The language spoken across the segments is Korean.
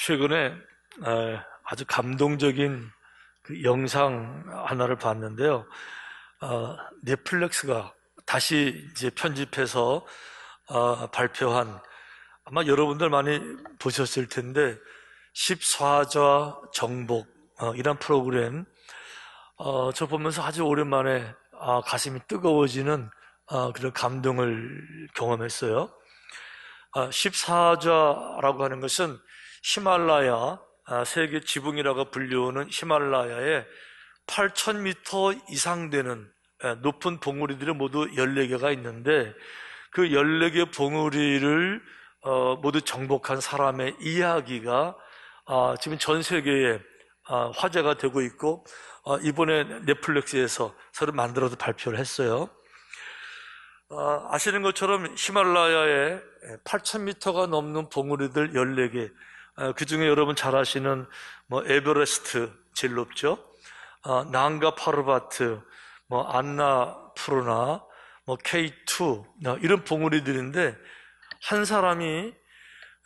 최근에 아주 감동적인 그 영상 하나를 봤는데요. 넷플릭스가 다시 이제 편집해서 발표한, 아마 여러분들 많이 보셨을 텐데, 14자 정복 이란 프로그램, 저 보면서 아주 오랜만에 가슴이 뜨거워지는 그런 감동을 경험했어요. 14자라고 하는 것은 히말라야, 세계 지붕이라고 불리우는 히말라야에 8,000m 이상 되는 높은 봉우리들이 모두 14개가 있는데, 그 14개 봉우리를 모두 정복한 사람의 이야기가 지금 전 세계에 화제가 되고 있고, 이번에 넷플릭스에서 새로 만들어서 발표를 했어요. 아시는 것처럼 히말라야에 8,000m가 넘는 봉우리들 14개, 그 중에 여러분 잘 아시는 에베레스트 제일 높죠. 난가 파르바트, 안나푸르나, K2 이런 봉우리들인데, 한 사람이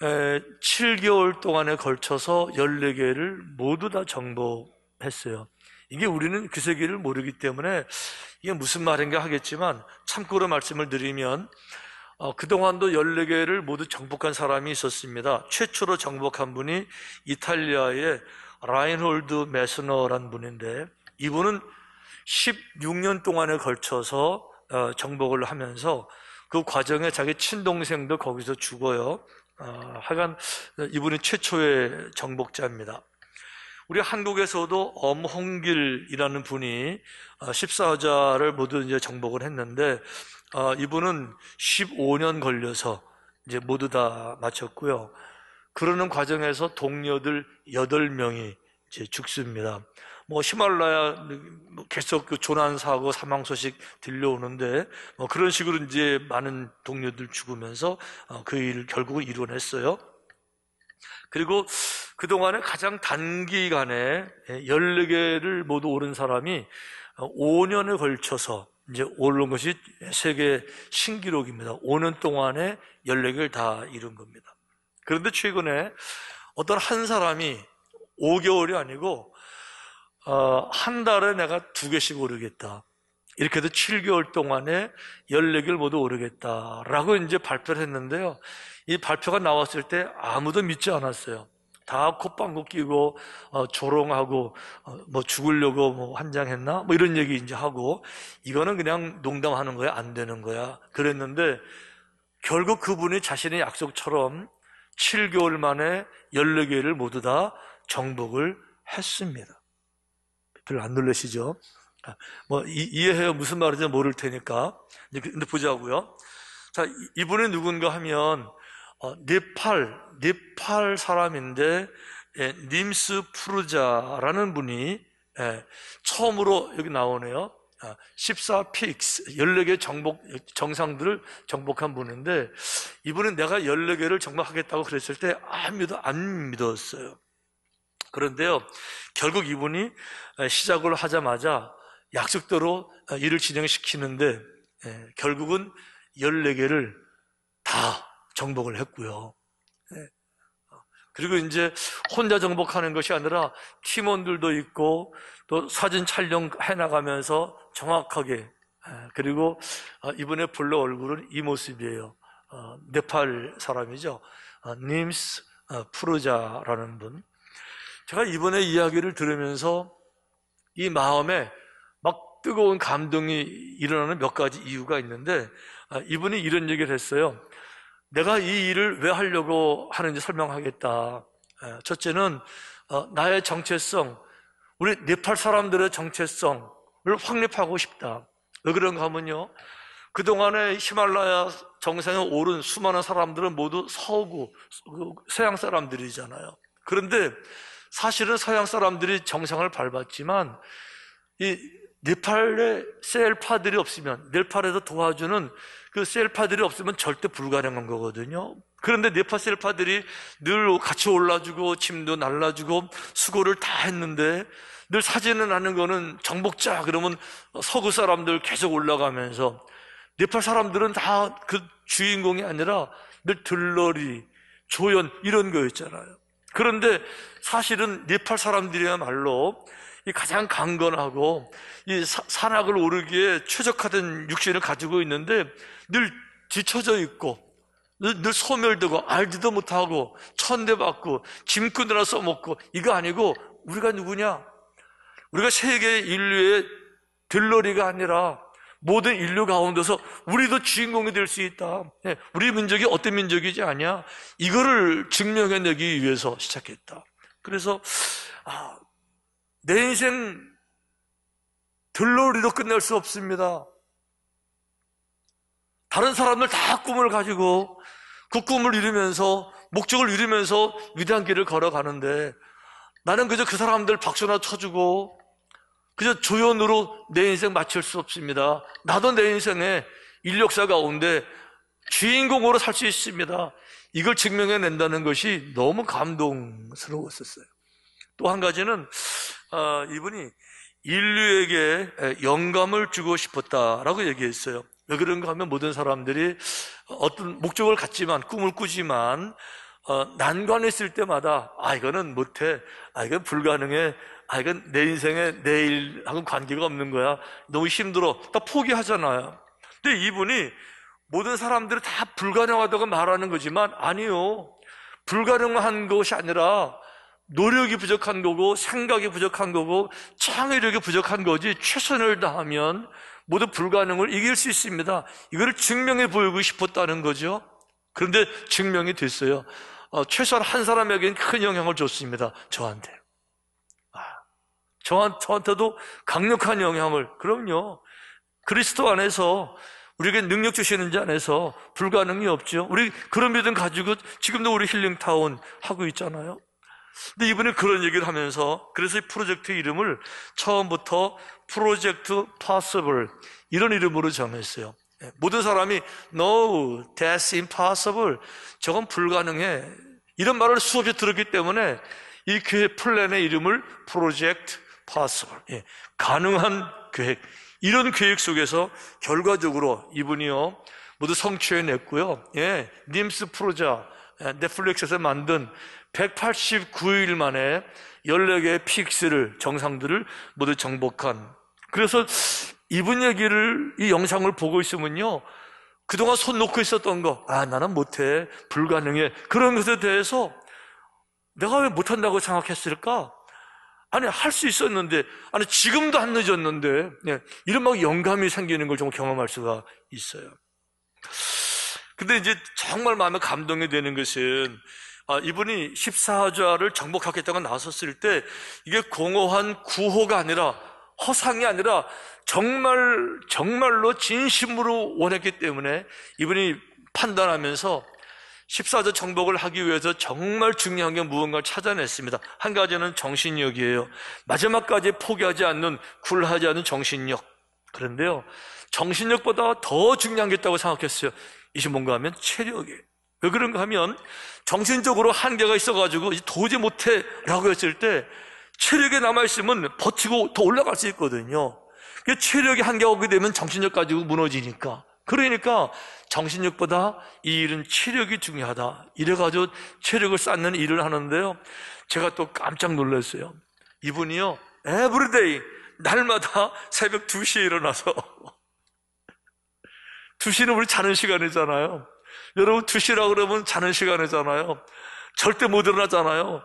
7개월 동안에 걸쳐서 14개를 모두 다 정복했어요. 이게 우리는 그 세계를 모르기 때문에 이게 무슨 말인가 하겠지만, 참고로 말씀을 드리면 그동안도 14개를 모두 정복한 사람이 있었습니다. 최초로 정복한 분이 이탈리아의 라인홀드 메스너라는 분인데, 이분은 16년 동안에 걸쳐서 정복을 하면서 그 과정에 자기 친동생도 거기서 죽어요. 하여간 이분이 최초의 정복자입니다. 우리 한국에서도 엄홍길이라는 분이 14자를 모두 이제 정복을 했는데, 이분은 15년 걸려서 이제 모두 다 마쳤고요. 그러는 과정에서 동료들 8명이 이제 죽습니다. 히말라야 계속 그 조난사고 사망 소식 들려오는데, 그런 식으로 이제 많은 동료들 죽으면서 그 일을 결국은 이뤄냈어요. 그리고 그동안에 가장 단기간에 14개를 모두 오른 사람이 5년에 걸쳐서 이제 오른 것이 세계 신기록입니다. 5년 동안에 14개를 다 이룬 겁니다. 그런데 최근에 어떤 한 사람이 5개월이 아니고 한 달에 내가 2개씩 오르겠다, 이렇게 해서 7개월 동안에 14개를 모두 오르겠다라고 이제 발표를 했는데요. 이 발표가 나왔을 때 아무도 믿지 않았어요. 다 콧방귀 끼고 조롱하고 죽으려고 환장했나 이런 얘기 이제 하고, 이거는 그냥 농담하는 거야, 안 되는 거야 그랬는데, 결국 그분이 자신의 약속처럼 7개월 만에 14개를 모두 다 정복을 했습니다. 별로 안 놀라시죠? 이해해요. 무슨 말인지 모를 테니까. 근데 보자고요. 자, 이분이 누군가 하면 네팔 사람인데, 님스 푸르자라는 분이 처음으로 여기 나오네요. 14픽스 14개 정상들을 정복한 분인데, 이분은 내가 14개를 정복하겠다고 그랬을 때 아무도 안 믿었어요. 그런데요, 결국 이분이 시작을 하자마자 약속대로 일을 진행시키는데, 결국은 14개를 다 정복을 했고요. 그리고 이제 혼자 정복하는 것이 아니라 팀원들도 있고, 또 사진 촬영해 나가면서 정확하게, 그리고 이번에 불러 얼굴은 이 모습이에요. 네팔 사람이죠. 님스 푸르자라는 분. 제가 이번에 이야기를 들으면서 이 마음에 막 뜨거운 감동이 일어나는 몇 가지 이유가 있는데, 이분이 이런 얘기를 했어요. 내가 이 일을 왜 하려고 하는지 설명하겠다. 첫째는 나의 정체성, 우리 네팔 사람들의 정체성을 확립하고 싶다. 왜 그런가 하면요, 그동안에 히말라야 정상에 오른 수많은 사람들은 모두 서양 사람들이잖아요. 그런데 사실은 서양 사람들이 정상을 밟았지만, 이 네팔에 셀파들이 없으면, 네팔에서 도와주는 그 셀파들이 없으면 절대 불가능한 거거든요. 그런데 네팔 셀파들이 늘 같이 올라주고 짐도 날라주고 수고를 다 했는데, 늘 사진을 나는 거는 정복자 그러면 서구 사람들 계속 올라가면서, 네팔 사람들은 다 그 주인공이 아니라 늘 들러리, 조연 이런 거였잖아요. 그런데 사실은 네팔 사람들이야말로 이 가장 강건하고 이 산악을 오르기에 최적화된 육신을 가지고 있는데 늘 뒤처져 있고 늘 소멸되고 알지도 못하고 천대받고 짐꾼들아 써먹고, 이거 아니고 우리가 누구냐? 우리가 세계 인류의 들러리가 아니라 모든 인류 가운데서 우리도 주인공이 될 수 있다. 우리 민족이 어떤 민족이지 아니야? 이거를 증명해내기 위해서 시작했다. 그래서 내 인생 들러리로 끝낼 수 없습니다. 다른 사람들 다 꿈을 가지고 그 꿈을 이루면서, 목적을 이루면서 위대한 길을 걸어가는데, 나는 그저 그 사람들 박수나 쳐주고 그저 조연으로 내 인생 마칠 수 없습니다. 나도 내 인생의 인력사 가운데 주인공으로 살 수 있습니다. 이걸 증명해낸다는 것이 너무 감동스러웠었어요. 또 한 가지는 이분이 인류에게 영감을 주고 싶었다라고 얘기했어요. 왜 그런가 하면 모든 사람들이 어떤 목적을 갖지만, 꿈을 꾸지만 난관이 있을 때마다 이거는 못해, 이건 불가능해, 이건 내 인생에 내일하고는 관계가 없는 거야, 너무 힘들어, 다 포기하잖아요. 근데 이분이 모든 사람들이 다 불가능하다고 말하는 거지만 아니요, 불가능한 것이 아니라 노력이 부족한 거고 생각이 부족한 거고 창의력이 부족한 거지, 최선을 다하면 모두 불가능을 이길 수 있습니다. 이거를 증명해 보이고 싶었다는 거죠. 그런데 증명이 됐어요. 최소한 한 사람에게는 큰 영향을 줬습니다. 저한테. 저한테도 강력한 영향을. 그럼요, 그리스도 안에서 우리에게 능력 주시는 자 안에서 불가능이 없죠. 우리 그런 믿음 가지고 지금도 우리 힐링타운 하고 있잖아요. 근데 이분이 그런 얘기를 하면서, 그래서 이 프로젝트 이름을 처음부터 프로젝트 Possible 이런 이름으로 정했어요. 모든 사람이 No, that's impossible, 저건 불가능해, 이런 말을 수없이 들었기 때문에 이 교회 플랜의 이름을 프로젝트 Possible, 가능한 계획, 이런 계획 속에서 결과적으로 이분이요 모두 성취해냈고요. 님스 프로자, 넷플릭스에서 만든 189일 만에 14개의 픽스를, 정상들을 모두 정복한. 그래서 이분 얘기를, 이 영상을 보고 있으면요, 그동안 손 놓고 있었던 거, 나는 못해, 불가능해, 그런 것에 대해서 내가 왜 못한다고 생각했을까? 할 수 있었는데, 지금도 안 늦었는데, 이런 막 영감이 생기는 걸 좀 경험할 수가 있어요. 근데 이제 정말 마음에 감동이 되는 것은, 이분이 14좌를 정복하겠다고 나섰을 때 이게 공허한 구호가 아니라, 허상이 아니라 정말로 진심으로 원했기 때문에 이분이 판단하면서 14조 정복을 하기 위해서 정말 중요한 게 무언가를 찾아냈습니다. 한 가지는 정신력이에요. 마지막까지 포기하지 않는, 굴하지 않는 정신력. 그런데요, 정신력보다 더 중요한 게 있다고 생각했어요. 이게 뭔가 하면 체력이에요. 왜 그런가 하면 정신적으로 한계가 있어가지고 도저히 못해 라고 했을 때 체력이 남아있으면 버티고 더 올라갈 수 있거든요. 체력이 한계가 오게 되면 정신력 가지고 무너지니까. 그러니까 정신력보다 이 일은 체력이 중요하다, 이래가지고 체력을 쌓는 일을 하는데요, 제가 또 깜짝 놀랐어요. 이분이요 에브리데이, 날마다 새벽 2시에 일어나서 2시는 우리 자는 시간이잖아요. 여러분 2시라고 그러면 자는 시간이잖아요. 절대 못 일어나잖아요.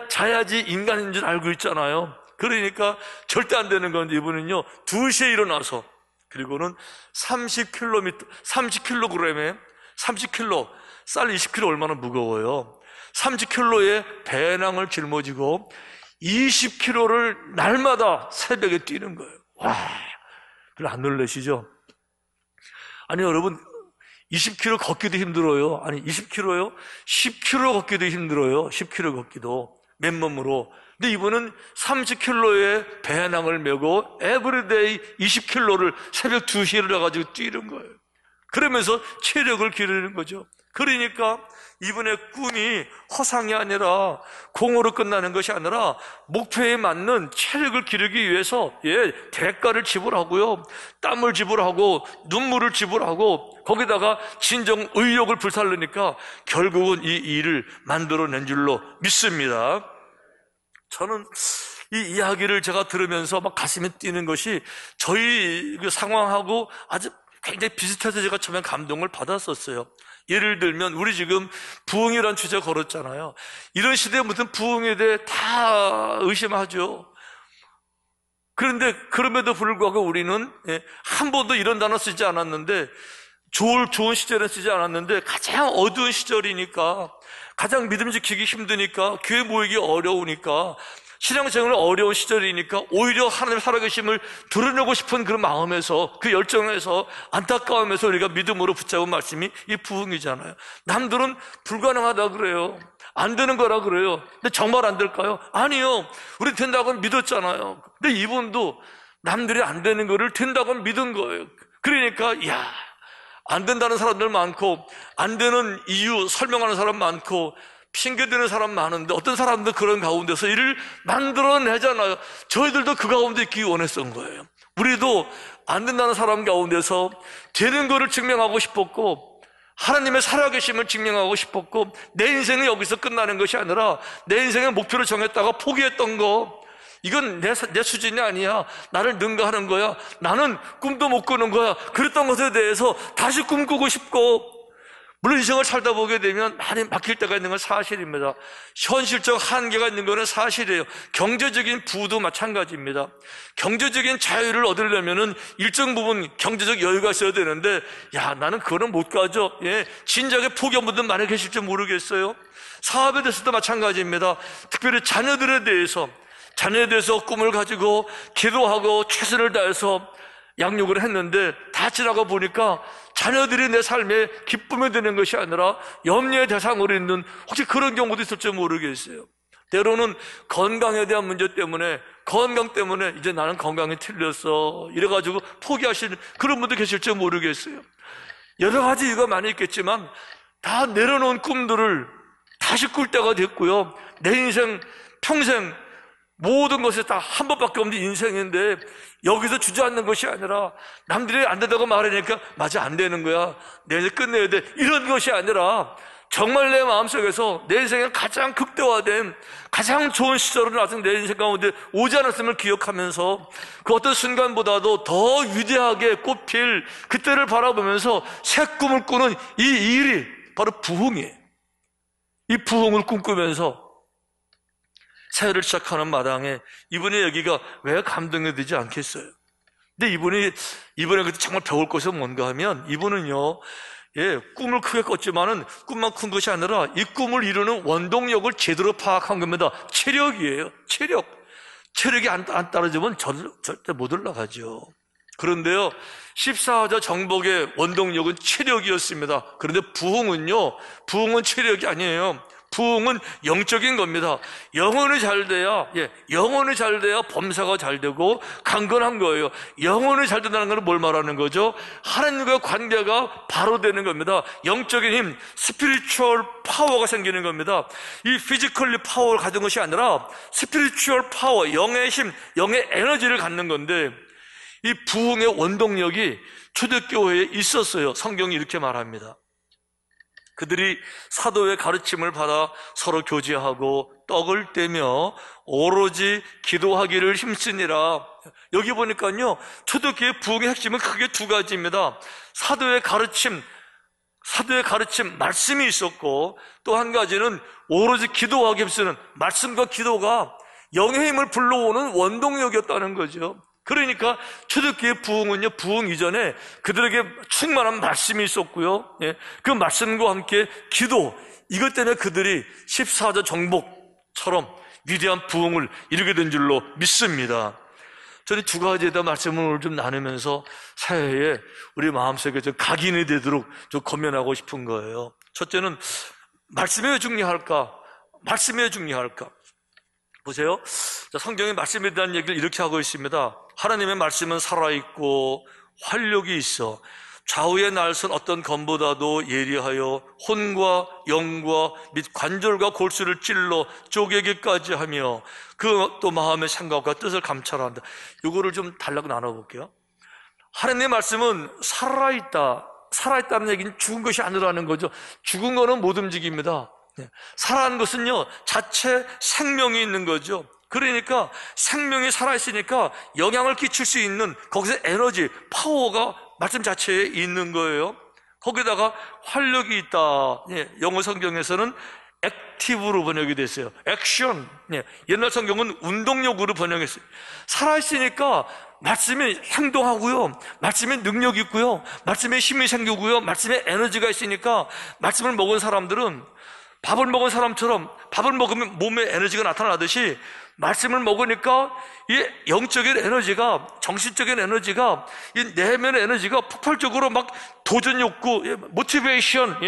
자야지 인간인 줄 알고 있잖아요. 그러니까 절대 안 되는 건데, 이분은요 2시에 일어나서, 그리고는 30kg, 30kg에 30kg, 쌀 20kg 얼마나 무거워요. 30kg의 배낭을 짊어지고 20km를 날마다 새벽에 뛰는 거예요. 와, 그걸 안 놀라시죠? 여러분 20km 걷기도 힘들어요. 20km요? 10km 걷기도 힘들어요. 10km 걷기도 맨몸으로. 근데 이분은 30km의 배낭을 메고 에브리데이 20km를 새벽 2시에 일어나가지고 뛰는 거예요. 그러면서 체력을 기르는 거죠. 그러니까 이분의 꿈이 허상이 아니라 공으로 끝나는 것이 아니라 목표에 맞는 체력을 기르기 위해서 대가를 지불하고요, 땀을 지불하고 눈물을 지불하고 거기다가 진정 의욕을 불살르니까 결국은 이 일을 만들어낸 줄로 믿습니다. 저는 이 이야기를 제가 들으면서 막 가슴이 뛰는 것이 저희 그 상황하고 아주 굉장히 비슷해서 제가 처음에 감동을 받았었어요. 예를 들면 우리 지금 부흥이라는 주제 걸었잖아요. 이런 시대에 무슨 부흥에 대해 다 의심하죠. 그런데 그럼에도 불구하고 우리는 한 번도 이런 단어 쓰지 않았는데, 좋은 시절에 쓰지 않았는데 가장 어두운 시절이니까, 가장 믿음 지키기 힘드니까, 교회 모이기 어려우니까, 신앙생활 어려운 시절이니까 오히려 하나님 살아계심을 드러내고 싶은 그런 마음에서, 그 열정에서, 안타까움에서 우리가 믿음으로 붙잡은 말씀이 이 부흥이잖아요. 남들은 불가능하다 그래요. 안 되는 거라 그래요. 근데 정말 안 될까요? 아니요. 우리 된다고 믿었잖아요. 근데 이분도 남들이 안 되는 거를 된다고 믿은 거예요. 그러니까 안 된다는 사람들 많고, 안 되는 이유 설명하는 사람 많고, 핑계대는 사람 많은데 어떤 사람도 그런 가운데서 일을 만들어내잖아요. 저희들도 그 가운데 있기 원했던 거예요. 우리도 안 된다는 사람 가운데서 되는 거를 증명하고 싶었고, 하나님의 살아계심을 증명하고 싶었고, 내 인생이 여기서 끝나는 것이 아니라 내 인생의 목표를 정했다가 포기했던 거, 이건 내 수준이 아니야. 나를 능가하는 거야. 나는 꿈도 못 꾸는 거야. 그랬던 것에 대해서 다시 꿈꾸고 싶고, 물론 인생을 살다 보게 되면 많이 막힐 때가 있는 건 사실입니다. 현실적 한계가 있는 건 사실이에요. 경제적인 부도 마찬가지입니다. 경제적인 자유를 얻으려면은 일정 부분 경제적 여유가 있어야 되는데, 나는 그거는 못 가져. 진작에 포기한 분들 많이 계실지 모르겠어요. 사업에 대해서도 마찬가지입니다. 특별히 자녀에 대해서 꿈을 가지고 기도하고 최선을 다해서 양육을 했는데, 다 지나가 보니까 자녀들이 내 삶에 기쁨이 되는 것이 아니라 염려의 대상으로 있는, 혹시 그런 경우도 있을지 모르겠어요. 때로는 건강에 대한 문제 때문에, 건강 때문에 이제 나는 건강이 틀렸어 이래가지고 포기하시는 그런 분도 계실지 모르겠어요. 여러 가지 이유가 많이 있겠지만 다 내려놓은 꿈들을 다시 꿀 때가 됐고요. 내 인생 평생 모든 것이 다 한 번밖에 없는 인생인데, 여기서 주저앉는 것이 아니라 남들이 안 된다고 말하니까 맞아, 안 되는 거야, 내일 끝내야 돼, 이런 것이 아니라 정말 내 마음속에서 내 인생에 가장 극대화된 가장 좋은 시절은 아직 내 인생 가운데 오지 않았음을 기억하면서 그 어떤 순간보다도 더 위대하게 꽃필 그때를 바라보면서 새 꿈을 꾸는 이 일이 바로 부흥이에요. 이 부흥을 꿈꾸면서 사회를 시작하는 마당에 이분의 얘기가 왜 감동이 되지 않겠어요? 근데 이분에게 정말 배울 것이 뭔가 하면, 이분은요, 꿈을 크게 꿨지만은 꿈만 큰 것이 아니라 이 꿈을 이루는 원동력을 제대로 파악한 겁니다. 체력이에요. 체력이 안 따라주면 절대 못 올라가죠. 그런데요, 14자 정복의 원동력은 체력이었습니다. 그런데 부흥은 체력이 아니에요. 부흥은 영적인 겁니다. 영혼이 잘 돼야 범사가 잘 되고 강건한 거예요. 영혼이 잘 된다는 건 뭘 말하는 거죠? 하나님과 관계가 바로 되는 겁니다. 영적인 힘, 스피리추얼 파워가 생기는 겁니다. 이 피지컬리 파워를 가진 것이 아니라 스피리추얼 파워, 영의 힘, 영의 에너지를 갖는 건데, 이 부흥의 원동력이 초대교회에 있었어요. 성경이 이렇게 말합니다. 그들이 사도의 가르침을 받아 서로 교제하고 떡을 떼며 오로지 기도하기를 힘쓰니라. 여기 보니까요, 초대교회 부흥의 핵심은 크게 두 가지입니다. 사도의 가르침, 말씀이 있었고, 또 한 가지는 오로지 기도하기 힘쓰는, 말씀과 기도가 영의 힘을 불러오는 원동력이었다는 거죠. 그러니까 초대교회 부흥은요, 부흥 이전에 그들에게 충만한 말씀이 있었고요, 그 말씀과 함께 기도, 이것 때문에 그들이 14자 정복처럼 위대한 부흥을 이루게 된 줄로 믿습니다. 저는 두 가지에 대한 말씀을 오늘 좀 나누면서 사회에 우리 마음속에 좀 각인이 되도록 좀 권면하고 싶은 거예요. 첫째는 말씀이 왜 중요할까? 보세요. 성경의 말씀에 대한 얘기를 이렇게 하고 있습니다. 하나님의 말씀은 살아있고 활력이 있어 좌우의 날선 어떤 검보다도 예리하여 혼과 영과 및 관절과 골수를 찔러 쪼개기까지 하며 그 또 마음의 생각과 뜻을 감찰한다. 이거를 좀 달라고 나눠볼게요. 하나님의 말씀은 살아있다는 얘기는 죽은 것이 아니라는 거죠. 죽은 거는 못 움직입니다. 살아있는 것은요, 자체 생명이 있는 거죠. 그러니까 생명이 살아있으니까 영향을 끼칠 수 있는 거기서 에너지, 파워가 말씀 자체에 있는 거예요. 거기다가 활력이 있다. 영어 성경에서는 액티브로 번역이 됐어요. 액션. 옛날 성경은 운동력으로 번역했어요. 살아있으니까 말씀에 행동하고요, 말씀에 능력이 있고요, 말씀에 힘이 생기고요, 말씀에 에너지가 있으니까 말씀을 먹은 사람들은 밥을 먹은 사람처럼 밥을 먹으면 몸에 에너지가 나타나듯이 말씀을 먹으니까 이 영적인 에너지가, 정신적인 에너지가, 이 내면의 에너지가 폭발적으로 막 도전 욕구, 모티베이션,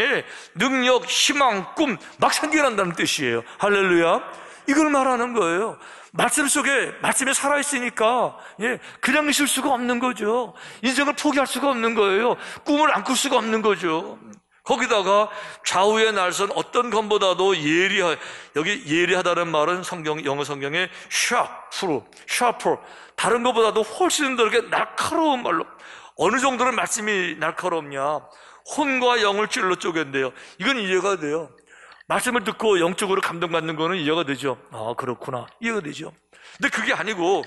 능력, 희망, 꿈 막 생겨난다는 뜻이에요. 할렐루야. 이걸 말하는 거예요. 말씀 속에, 말씀에 살아있으니까 그냥 있을 수가 없는 거죠. 인생을 포기할 수가 없는 거예요. 꿈을 안 꿀 수가 없는 거죠. 거기다가 좌우의 날선 어떤 검보다도 여기 예리하다는 말은 영어 성경에 sharper, 다른 것보다도 훨씬 더 이렇게 날카로운 말로. 어느 정도는 말씀이 날카롭냐? 혼과 영을 찔러 쪼갠대요. 이건 이해가 돼요. 말씀을 듣고 영적으로 감동받는 거는 이해가 되죠. 아, 그렇구나. 이해가 되죠. 근데 그게 아니고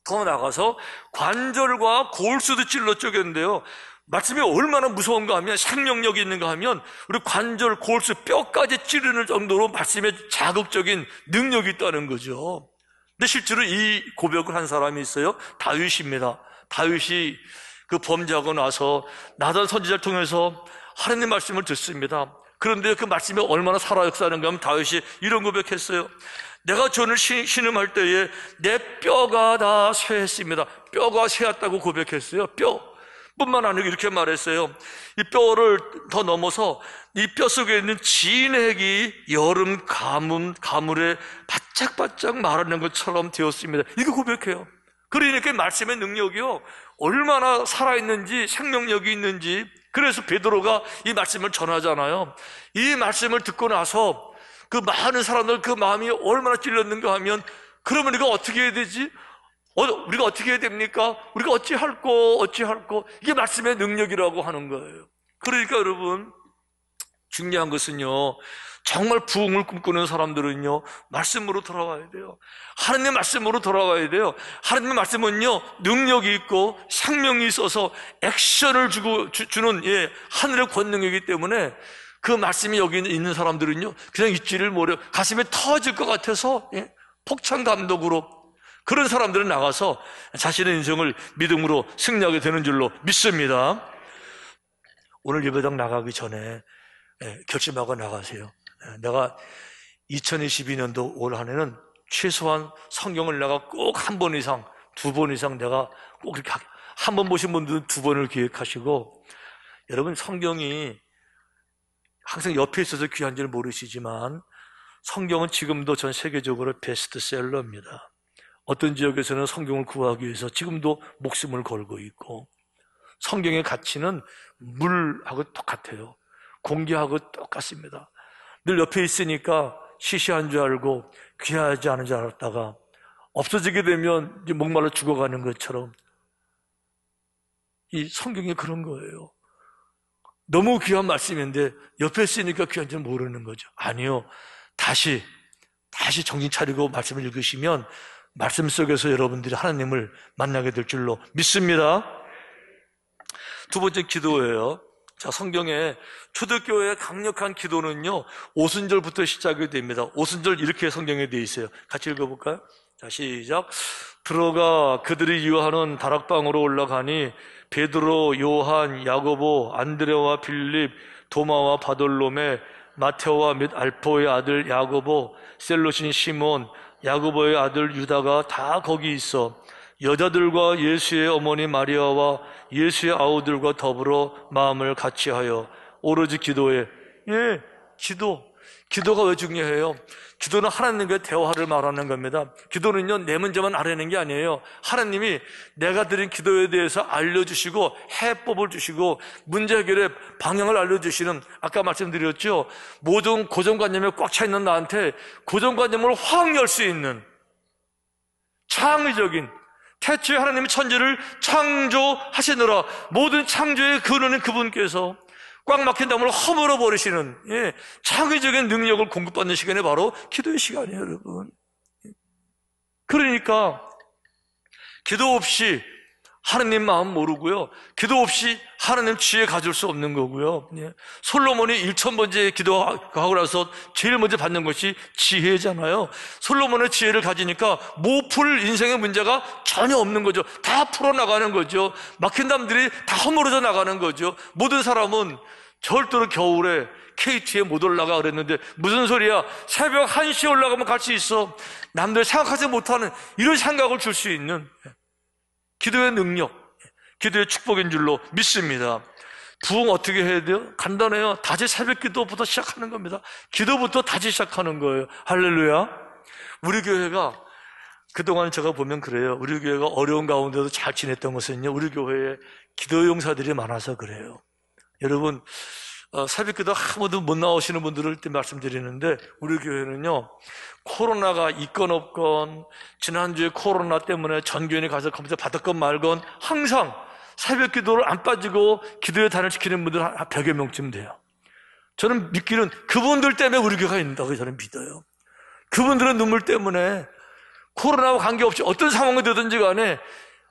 더 나가서 관절과 골수도 찔러 쪼갠대요. 말씀이 얼마나 무서운가 하면, 생명력이 있는가 하면 우리 관절, 골수, 뼈까지 찌르는 정도로 말씀에 자극적인 능력이 있다는 거죠. 근데 실제로 이 고백을 한 사람이 있어요. 다윗입니다. 다윗이 그 범죄하고 나서 나단 선지자를 통해서 하나님 말씀을 듣습니다. 그런데 그 말씀이 얼마나 살아 역사하는가 하면 다윗이 이런 고백했어요. 내가 전을 신음할 때에 내 뼈가 다 쇠했습니다. 뼈가 쇠했다고 고백했어요. 뿐만 아니고 이렇게 말했어요. 이 뼈를 더 넘어서 이 뼈 속에 있는 진액이 여름 가물에 바짝바짝 마르는 것처럼 되었습니다. 이거 고백해요. 그러니까 말씀의 능력이요, 얼마나 살아있는지, 생명력이 있는지. 그래서 베드로가 이 말씀을 전하잖아요. 이 말씀을 듣고 나서 그 많은 사람들 그 마음이 얼마나 찔렸는가 하면, 그러면 우리가 어떻게 해야 되지? 우리가 어떻게 해야 됩니까? 우리가 어찌할꼬? 이게 말씀의 능력이라고 하는 거예요. 그러니까 여러분, 중요한 것은요, 정말 부흥을 꿈꾸는 사람들은요, 말씀으로 돌아와야 돼요. 하나님의 말씀으로 돌아와야 돼요. 하나님의 말씀은요, 능력이 있고 생명이 있어서 액션을 주는 하늘의 권능이기 때문에 그 말씀이 여기 있는 사람들은요, 그냥 잊지를 못해요. 가슴에 터질 것 같아서 폭탄 감독으로, 그런 사람들은 나가서 자신의 인생을 믿음으로 승리하게 되는 줄로 믿습니다. 오늘 예배당 나가기 전에 결심하고 나가세요. 내가 2022년도 올 한 해는 최소한 성경을 내가 꼭 한 번 이상, 두 번 이상 내가 꼭 이렇게 한 번 보신 분들은 두 번을 기획하시고, 여러분 성경이 항상 옆에 있어서 귀한 줄 모르시지만 성경은 지금도 전 세계적으로 베스트셀러입니다. 어떤 지역에서는 성경을 구하기 위해서 지금도 목숨을 걸고 있고, 성경의 가치는 물하고 똑같아요. 공기하고 똑같습니다. 늘 옆에 있으니까 시시한 줄 알고 귀하지 않은 줄 알았다가 없어지게 되면 이제 목말라 죽어가는 것처럼 이 성경이 그런 거예요. 너무 귀한 말씀인데 옆에 있으니까 귀한 줄 모르는 거죠. 아니요. 다시 정신 차리고 말씀을 읽으시면 말씀 속에서 여러분들이 하나님을 만나게 될 줄로 믿습니다. 두 번째 기도예요. 자, 성경에 초대교회의 강력한 기도는요, 오순절부터 시작이 됩니다. 오순절 이렇게 성경에 되어 있어요. 같이 읽어볼까요? 자, 시작. 들어가 그들이 유하는 다락방으로 올라가니 베드로, 요한, 야고보, 안드레와 빌립, 도마와 바돌로메, 마테오와 및 알포의 아들 야고보, 셀롯인 시몬, 야고보의 아들 유다가 다 거기 있어 여자들과 예수의 어머니 마리아와 예수의 아우들과 더불어 마음을 같이하여 오로지 기도해. 기도. 기도가 왜 중요해요? 기도는 하나님과의 대화를 말하는 겁니다. 기도는요, 내 문제만 알아내는 게 아니에요. 하나님이 내가 드린 기도에 대해서 알려주시고 해법을 주시고 문제 해결의 방향을 알려주시는, 아까 말씀드렸죠, 모든 고정관념에 꽉 차 있는 나한테 고정관념을 확 열 수 있는 창의적인, 태초에 하나님이 천지를 창조하시느라 모든 창조의 근원인 그분께서 꽉 막힌 담을 허물어 버리시는, 창의적인 능력을 공급받는 시간이 바로 기도의 시간이에요, 여러분. 그러니까 기도 없이 하나님 마음 모르고요, 기도 없이 하나님 지혜 가질 수 없는 거고요. 솔로몬이 1000번째 기도하고 나서 제일 먼저 받는 것이 지혜잖아요. 솔로몬의 지혜를 가지니까 못 풀 인생의 문제가 전혀 없는 거죠. 다 풀어나가는 거죠. 막힌 담들이 다 허물어져 나가는 거죠. 모든 사람은 절대로 겨울에 KT에 못 올라가 그랬는데 무슨 소리야, 새벽 1시에 올라가면 갈 수 있어. 남들 생각하지 못하는 이런 생각을 줄 수 있는 기도의 능력, 기도의 축복인 줄로 믿습니다. 부흥 어떻게 해야 돼요? 간단해요. 다시 새벽 기도부터 시작하는 겁니다. 기도부터 다시 시작하는 거예요. 할렐루야. 우리 교회가 그동안 제가 보면 그래요. 우리 교회가 어려운 가운데도 잘 지냈던 것은요, 우리 교회에 기도 용사들이 많아서 그래요. 여러분, 새벽 기도 한 번도 못 나오시는 분들을 때 말씀드리는데, 우리 교회는요, 코로나가 있건 없건, 지난주에 코로나 때문에 전교인이 가서 검사 받았건 말건 항상 새벽 기도를 안 빠지고 기도의 단을 지키는 분들 한 100여 명쯤 돼요. 저는 믿기는 그분들 때문에 우리 교회가 있다고 저는 믿어요. 그분들의 눈물 때문에 코로나와 관계없이 어떤 상황이 되든지 간에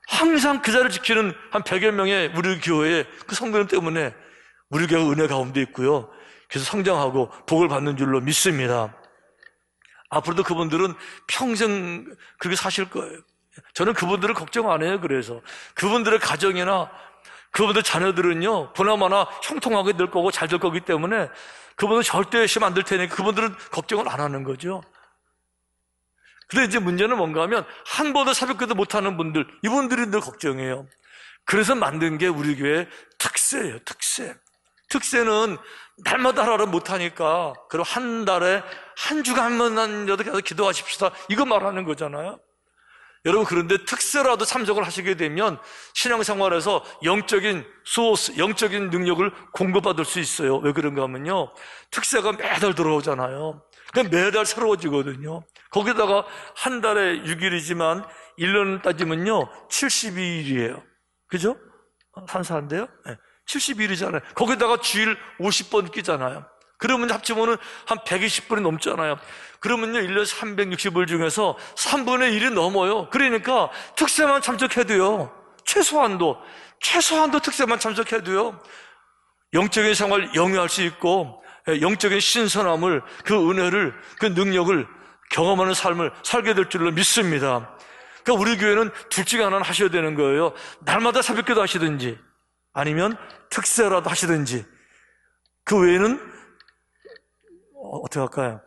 항상 그 자리를 지키는 한 100여 명의 우리 교회의 그 성도님 때문에 우리 교회가 은혜 가운데 있고요, 계속 성장하고 복을 받는 줄로 믿습니다. 앞으로도 그분들은 평생 그렇게 사실 거예요. 저는 그분들을 걱정 안 해요. 그래서 그분들의 가정이나 그분들 자녀들은요, 보나마나 형통하게 될 거고 잘 될 거기 때문에 그분은 절대 시험 안 될 테니까 그분들은 걱정을 안 하는 거죠. 근데 이제 문제는 뭔가 하면 한 번도 새벽기도 못하는 분들, 이분들이 늘 걱정해요. 그래서 만든 게 우리 교회의 특세예요. 특세는 날마다 하루를 못하니까 그럼 한 달에 한 주간만이라도 계속 기도하십시다, 이거 말하는 거잖아요. 여러분, 그런데 특세라도 참석을 하시게 되면 신앙생활에서 영적인 소스, 영적인 능력을 공급받을 수 있어요. 왜 그런가 하면요, 특세가 매달 들어오잖아요. 그러니까 매달 새로워지거든요. 거기다가 한 달에 6일이지만 1년 따지면요 72일이에요. 그죠? 산사한데요? 네. 72일이잖아요. 거기다가 주일 50번 끼잖아요. 그러면 합치면은 한 120분이 넘잖아요. 그러면요 1년 360일 중에서 3분의 1이 넘어요. 그러니까 특세만 참석해도요, 최소한도 특세만 참석해도요, 영적인 생활 영위할 수 있고 영적인 신선함을, 그 은혜를, 그 능력을 경험하는 삶을 살게 될 줄로 믿습니다. 그러니까 우리 교회는 둘 중에 하나는 하셔야 되는 거예요. 날마다 새벽기도 하시든지 아니면 특세라도 하시든지. 그 외에는 어떻게 할까요?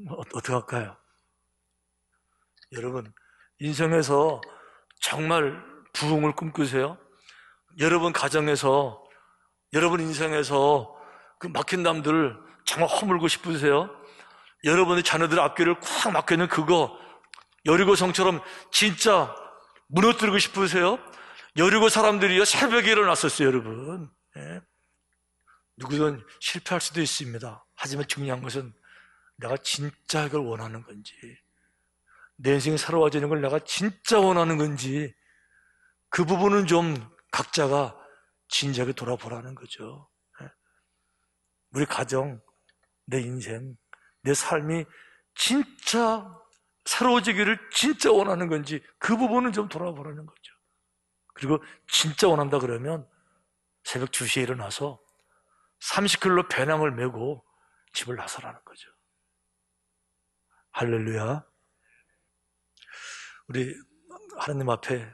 어떻게 할까요? 여러분, 인생에서 정말 부흥을 꿈꾸세요. 여러분 가정에서, 여러분 인생에서 그 막힌 담들을 정말 허물고 싶으세요? 여러분의 자녀들의 앞길을 꽉 막혀있는 그거, 여리고성처럼 진짜 무너뜨리고 싶으세요? 여리고 사람들이요 새벽에 일어났었어요, 여러분. 예. 누구든 실패할 수도 있습니다. 하지만 중요한 것은 내가 진짜 이걸 원하는 건지, 내 인생이 새로워지는 걸 내가 진짜 원하는 건지, 그 부분은 좀 각자가 진지하게 돌아보라는 거죠. 예. 우리 가정, 내 인생, 내 삶이 진짜 새로워지기를 진짜 원하는 건지, 그 부분은 좀 돌아보라는 거죠. 그리고 진짜 원한다 그러면 새벽 2시에 일어나서 30km 배낭을 메고 집을 나서라는 거죠. 할렐루야. 우리 하나님 앞에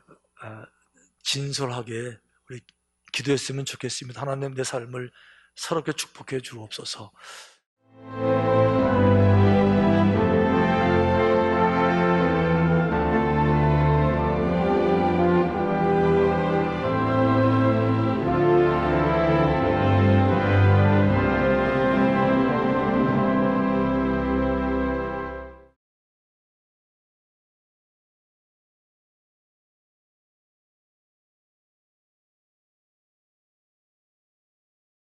진솔하게 우리 기도했으면 좋겠습니다. 하나님, 내 삶을 새롭게 축복해 주옵소서.